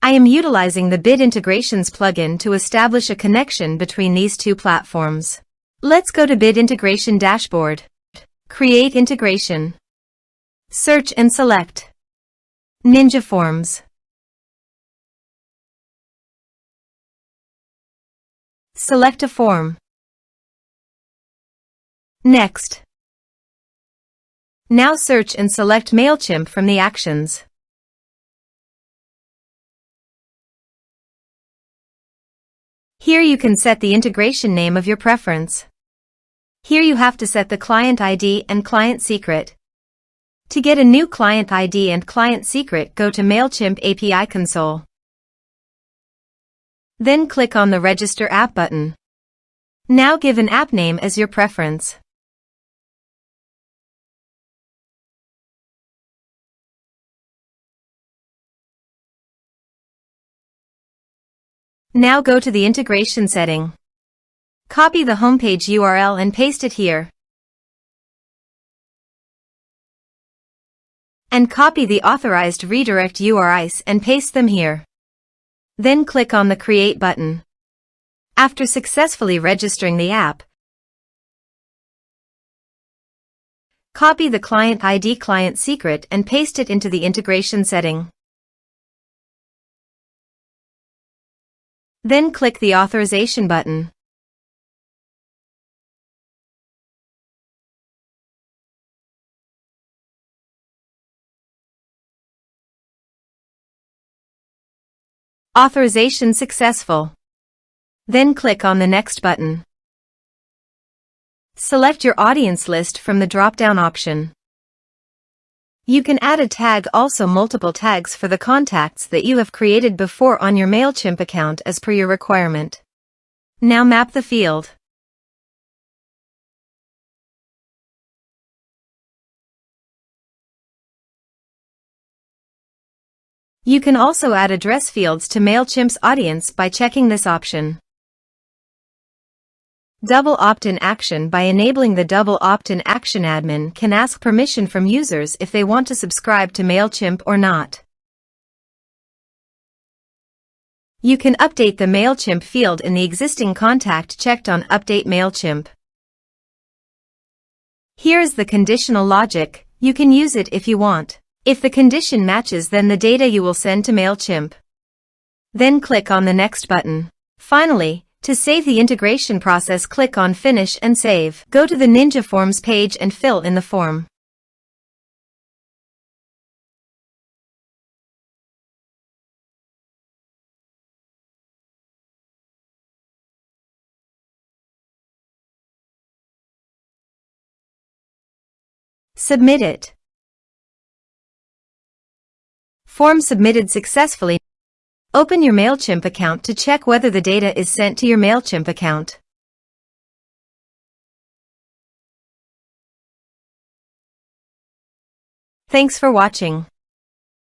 I am utilizing the Bid Integrations plugin to establish a connection between these two platforms. Let's go to Bid Integration Dashboard. Create Integration. Search and select Ninja Forms. Select a form. Next. Now search and select Mailchimp from the actions. Here you can set the integration name of your preference. Here you have to set the client ID and client secret. To get a new client ID and client secret, go to Mailchimp API Console. Then click on the Register App button. Now give an app name as your preference. Now go to the integration setting. Copy the homepage URL and paste it here. And copy the authorized redirect URIs and paste them here. Then click on the Create button. After successfully registering the app, copy the client ID client secret and paste it into the integration setting. Then click the Authorization button. Authorization successful. Then click on the Next button. Select your audience list from the drop-down option. You can add a tag, also multiple tags for the contacts that you have created before on your Mailchimp account as per your requirement. Now map the field. You can also add address fields to Mailchimp's audience by checking this option. Double opt-in action. By enabling the double opt-in action, admin can ask permission from users if they want to subscribe to Mailchimp or not. You can update the Mailchimp field in the existing contact checked on Update Mailchimp. Here is the conditional logic. You can use it if you want. If the condition matches, then the data you will send to Mailchimp. Then click on the Next button. Finally, to save the integration process, click on Finish and Save. Go to the Ninja Forms page and fill in the form. Submit it. Form submitted successfully. Open your Mailchimp account to check whether the data is sent to your Mailchimp account. Thanks for watching.